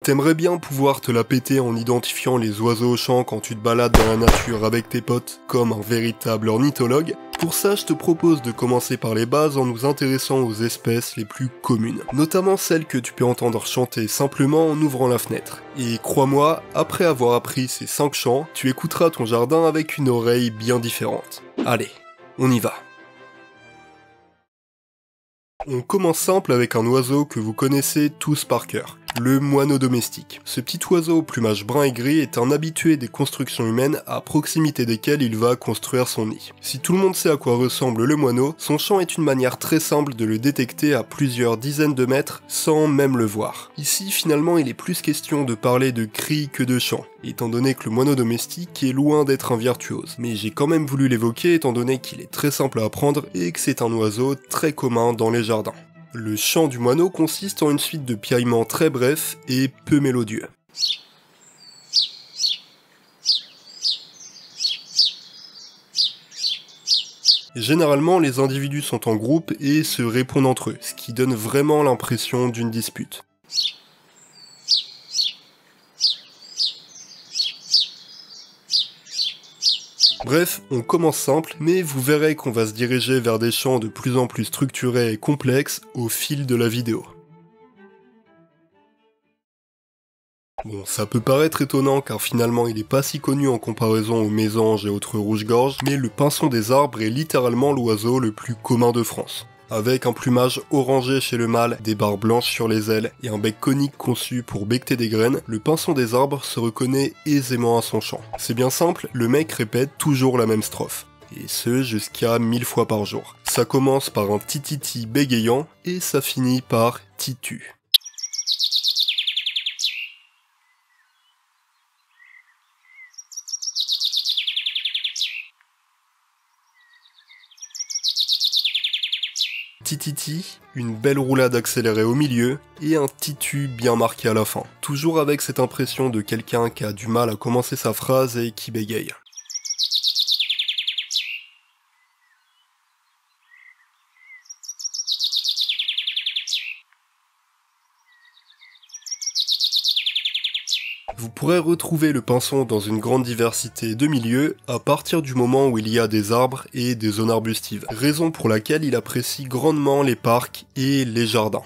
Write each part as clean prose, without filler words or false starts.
T'aimerais bien pouvoir te la péter en identifiant les oiseaux au champ quand tu te balades dans la nature avec tes potes, comme un véritable ornithologue? Pour ça, je te propose de commencer par les bases en nous intéressant aux espèces les plus communes, notamment celles que tu peux entendre chanter simplement en ouvrant la fenêtre. Et crois-moi, après avoir appris ces 5 chants, tu écouteras ton jardin avec une oreille bien différente. Allez, on y va. On commence simple avec un oiseau que vous connaissez tous par cœur, le moineau domestique. Ce petit oiseau au plumage brun et gris est un habitué des constructions humaines à proximité desquelles il va construire son nid. Si tout le monde sait à quoi ressemble le moineau, son chant est une manière très simple de le détecter à plusieurs dizaines de mètres sans même le voir. Ici, finalement, il est plus question de parler de cris que de chant, étant donné que le moineau domestique est loin d'être un virtuose. Mais j'ai quand même voulu l'évoquer étant donné qu'il est très simple à apprendre et que c'est un oiseau très commun dans les jardins. Le chant du moineau consiste en une suite de piaillements très brefs et peu mélodieux. Généralement, les individus sont en groupe et se répondent entre eux, ce qui donne vraiment l'impression d'une dispute. Bref, on commence simple, mais vous verrez qu'on va se diriger vers des chants de plus en plus structurés et complexes au fil de la vidéo. Bon, ça peut paraître étonnant car finalement il est pas si connu en comparaison aux mésanges et autres rouges-gorges, mais le pinson des arbres est littéralement l'oiseau le plus commun de France. Avec un plumage orangé chez le mâle, des barres blanches sur les ailes et un bec conique conçu pour becqueter des graines, le pinson des arbres se reconnaît aisément à son chant. C'est bien simple, le mec répète toujours la même strophe. Et ce jusqu'à 1000 fois par jour. Ça commence par un tititi bégayant et ça finit par titu. Tititi, une belle roulade accélérée au milieu et un titu bien marqué à la fin. Toujours avec cette impression de quelqu'un qui a du mal à commencer sa phrase et qui bégaye. Vous pourrez retrouver le pinson dans une grande diversité de milieux à partir du moment où il y a des arbres et des zones arbustives, raison pour laquelle il apprécie grandement les parcs et les jardins.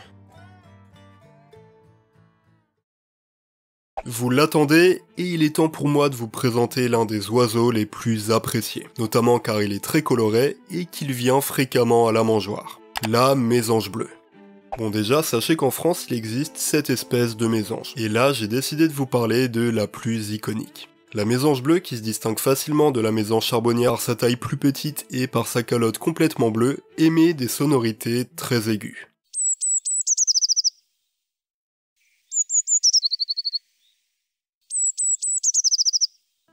Vous l'attendez et il est temps pour moi de vous présenter l'un des oiseaux les plus appréciés, notamment car il est très coloré et qu'il vient fréquemment à la mangeoire, la mésange bleue. Bon déjà, sachez qu'en France, il existe 7 espèces de mésanges. Et là, j'ai décidé de vous parler de la plus iconique. La mésange bleue qui se distingue facilement de la mésange charbonnière par sa taille plus petite et par sa calotte complètement bleue, émet des sonorités très aiguës.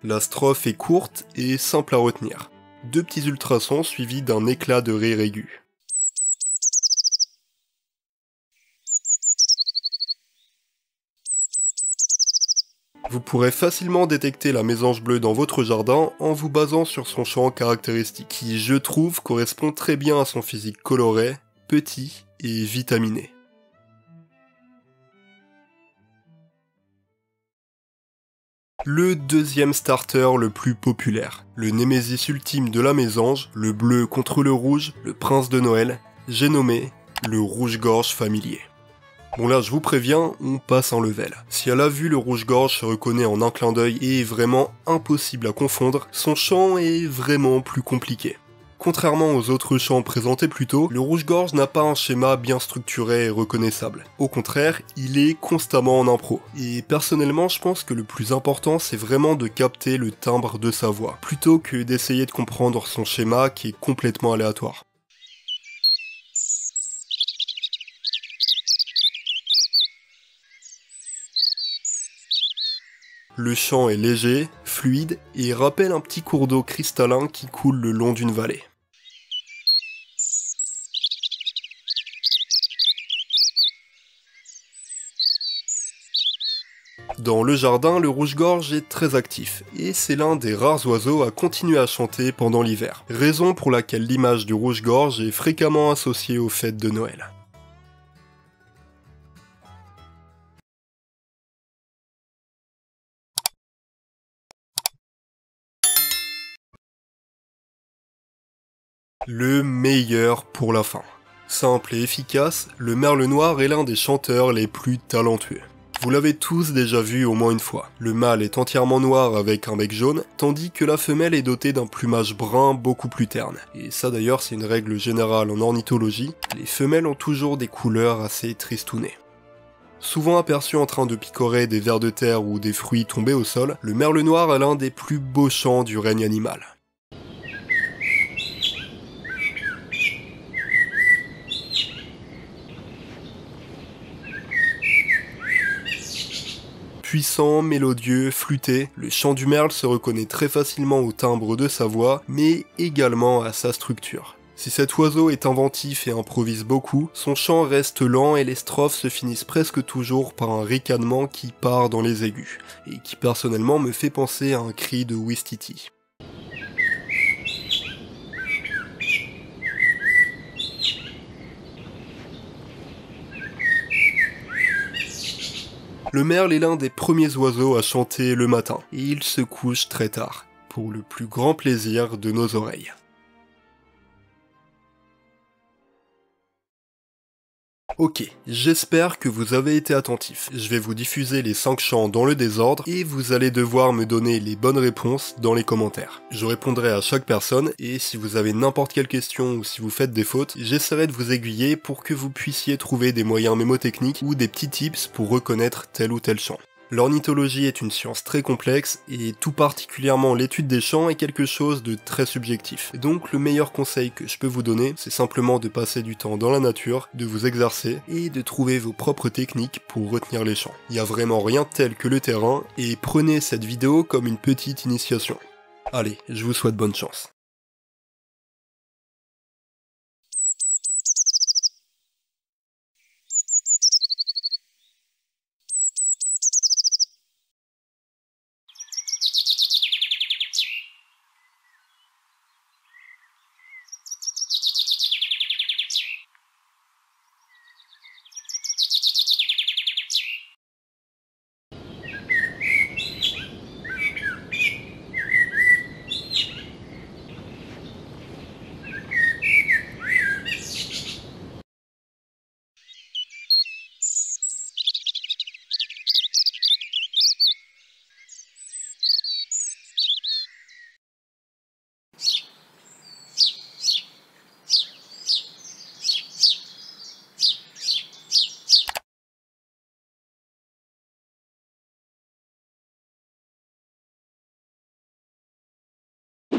La strophe est courte et simple à retenir. 2 petits ultrasons suivis d'un éclat de rire aigu. Vous pourrez facilement détecter la mésange bleue dans votre jardin en vous basant sur son chant caractéristique, qui je trouve correspond très bien à son physique coloré, petit et vitaminé. Le deuxième starter le plus populaire, le némésis ultime de la mésange, le bleu contre le rouge, le prince de Noël, j'ai nommé le rouge-gorge familier. Bon là je vous préviens, on passe en level. Si à la vue le rouge-gorge se reconnaît en un clin d'œil et est vraiment impossible à confondre, son chant est vraiment plus compliqué. Contrairement aux autres chants présentés plus tôt, le rouge-gorge n'a pas un schéma bien structuré et reconnaissable. Au contraire, il est constamment en impro. Et personnellement, je pense que le plus important, c'est vraiment de capter le timbre de sa voix, plutôt que d'essayer de comprendre son schéma qui est complètement aléatoire. Le chant est léger, fluide et rappelle un petit cours d'eau cristallin qui coule le long d'une vallée. Dans le jardin, le rouge-gorge est très actif, et c'est l'un des rares oiseaux à continuer à chanter pendant l'hiver, raison pour laquelle l'image du rouge-gorge est fréquemment associée aux fêtes de Noël. Le meilleur pour la fin. Simple et efficace, le merle noir est l'un des chanteurs les plus talentueux. Vous l'avez tous déjà vu au moins une fois. Le mâle est entièrement noir avec un bec jaune, tandis que la femelle est dotée d'un plumage brun beaucoup plus terne. Et ça d'ailleurs c'est une règle générale en ornithologie, les femelles ont toujours des couleurs assez tristounées. Souvent aperçu en train de picorer des vers de terre ou des fruits tombés au sol, le merle noir est l'un des plus beaux chants du règne animal. Puissant, mélodieux, flûté, le chant du merle se reconnaît très facilement au timbre de sa voix, mais également à sa structure. Si cet oiseau est inventif et improvise beaucoup, son chant reste lent et les strophes se finissent presque toujours par un ricanement qui part dans les aigus, et qui personnellement me fait penser à un cri de Ouistiti. Le merle est l'un des premiers oiseaux à chanter le matin, et il se couche très tard, pour le plus grand plaisir de nos oreilles. Ok, j'espère que vous avez été attentifs. Je vais vous diffuser les 5 chants dans le désordre et vous allez devoir me donner les bonnes réponses dans les commentaires. Je répondrai à chaque personne et si vous avez n'importe quelle question ou si vous faites des fautes, j'essaierai de vous aiguiller pour que vous puissiez trouver des moyens mémotechniques ou des petits tips pour reconnaître tel ou tel chant. L'ornithologie est une science très complexe et tout particulièrement l'étude des chants est quelque chose de très subjectif. Donc le meilleur conseil que je peux vous donner, c'est simplement de passer du temps dans la nature, de vous exercer et de trouver vos propres techniques pour retenir les chants. Il n'y a vraiment rien tel que le terrain et prenez cette vidéo comme une petite initiation. Allez, je vous souhaite bonne chance.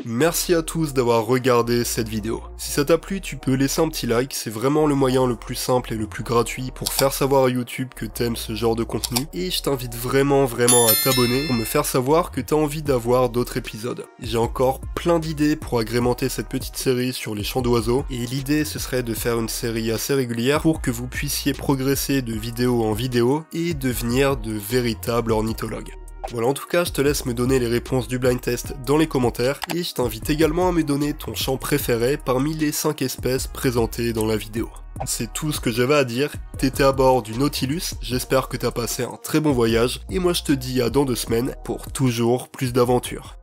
Merci à tous d'avoir regardé cette vidéo. Si ça t'a plu, tu peux laisser un petit like, c'est vraiment le moyen le plus simple et le plus gratuit pour faire savoir à YouTube que t'aimes ce genre de contenu. Et je t'invite vraiment à t'abonner pour me faire savoir que t'as envie d'avoir d'autres épisodes. J'ai encore plein d'idées pour agrémenter cette petite série sur les chants d'oiseaux, et l'idée ce serait de faire une série assez régulière pour que vous puissiez progresser de vidéo en vidéo et devenir de véritables ornithologues. Voilà, en tout cas, je te laisse me donner les réponses du blind test dans les commentaires, et je t'invite également à me donner ton chant préféré parmi les 5 espèces présentées dans la vidéo. C'est tout ce que j'avais à dire, t'étais à bord du Nautilus, j'espère que t'as passé un très bon voyage, et moi je te dis à dans 2 semaines pour toujours plus d'aventures.